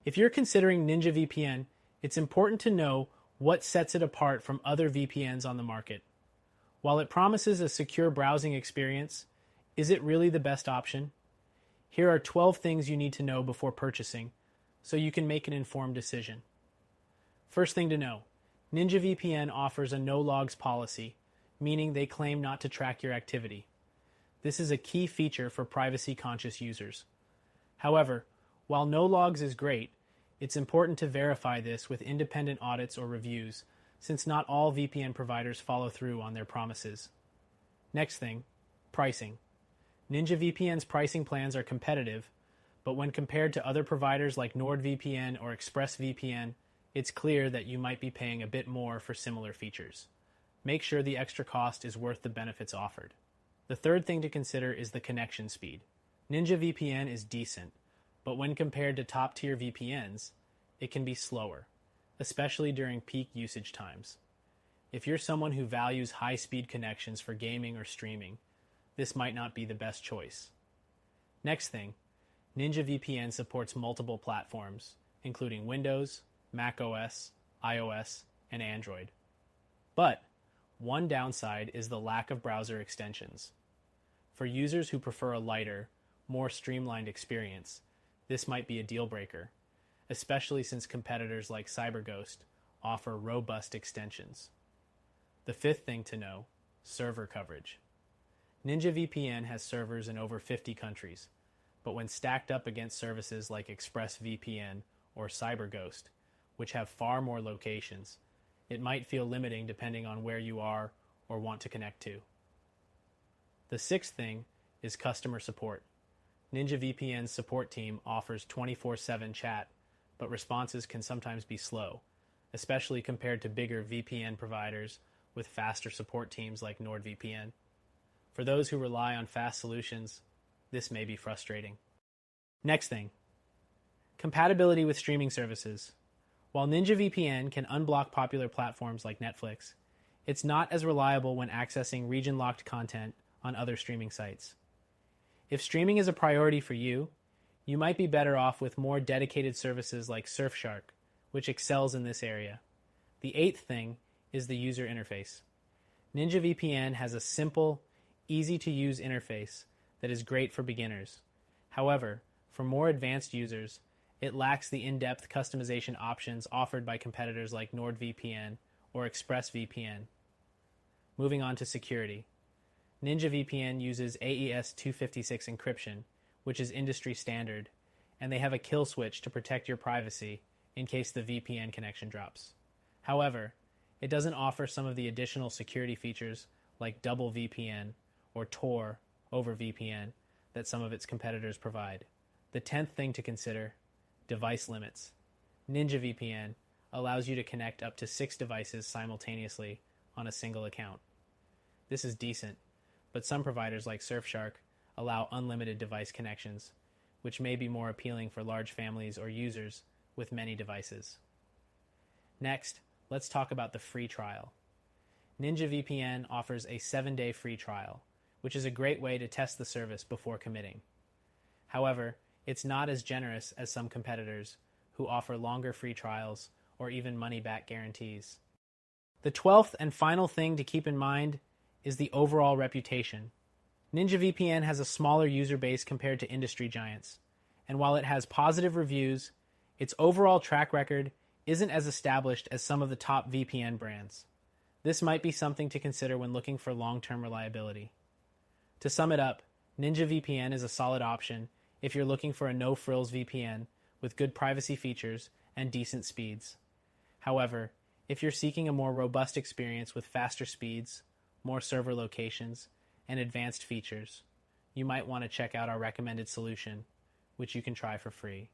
If you're considering NinjaVPN, it's important to know what sets it apart from other VPNs on the market. While it promises a secure browsing experience, is it really the best option? Here are 12 things you need to know before purchasing, so you can make an informed decision. First thing to know, NinjaVPN offers a no-logs policy, meaning they claim not to track your activity. This is a key feature for privacy-conscious users. However, while no logs is great, it's important to verify this with independent audits or reviews, since not all VPN providers follow through on their promises. Next thing, pricing. NinjaVPN's pricing plans are competitive, but when compared to other providers like NordVPN or ExpressVPN, it's clear that you might be paying a bit more for similar features. Make sure the extra cost is worth the benefits offered. The third thing to consider is the connection speed. NinjaVPN is decent, but when compared to top-tier VPNs, it can be slower, especially during peak usage times. If you're someone who values high-speed connections for gaming or streaming, this might not be the best choice. Next thing, NinjaVPN supports multiple platforms, including Windows, macOS, iOS, and Android. But one downside is the lack of browser extensions. For users who prefer a lighter, more streamlined experience, this might be a deal breaker, especially since competitors like CyberGhost offer robust extensions. The fifth thing to know, server coverage. NinjaVPN has servers in over 50 countries, but when stacked up against services like ExpressVPN or CyberGhost, which have far more locations, it might feel limiting depending on where you are or want to connect to. The sixth thing is customer support. NinjaVPN's support team offers 24/7 chat, but responses can sometimes be slow, especially compared to bigger VPN providers with faster support teams like NordVPN. For those who rely on fast solutions, this may be frustrating. Next thing, compatibility with streaming services. While NinjaVPN can unblock popular platforms like Netflix, it's not as reliable when accessing region-locked content on other streaming sites. If streaming is a priority for you, you might be better off with more dedicated services like Surfshark, which excels in this area. The eighth thing is the user interface. NinjaVPN has a simple, easy-to-use interface that is great for beginners. However, for more advanced users, it lacks the in-depth customization options offered by competitors like NordVPN or ExpressVPN. Moving on to security. NinjaVPN uses AES 256 encryption, which is industry standard, and they have a kill switch to protect your privacy in case the VPN connection drops. However, it doesn't offer some of the additional security features like double VPN or Tor over VPN that some of its competitors provide. The 10th thing to consider, device limits. NinjaVPN allows you to connect up to 6 devices simultaneously on a single account. This is decent, but some providers like Surfshark allow unlimited device connections, which may be more appealing for large families or users with many devices. Next, let's talk about the free trial. NinjaVPN offers a 7-day free trial, which is a great way to test the service before committing. However, it's not as generous as some competitors who offer longer free trials or even money-back guarantees. The 12th and final thing to keep in mind is the overall reputation. NinjaVPN has a smaller user base compared to industry giants, and while it has positive reviews, its overall track record isn't as established as some of the top VPN brands. This might be something to consider when looking for long-term reliability. To sum it up, NinjaVPN is a solid option if you're looking for a no-frills VPN with good privacy features and decent speeds. However, if you're seeking a more robust experience with faster speeds, more server locations, and advanced features, you might want to check out our recommended solution, which you can try for free.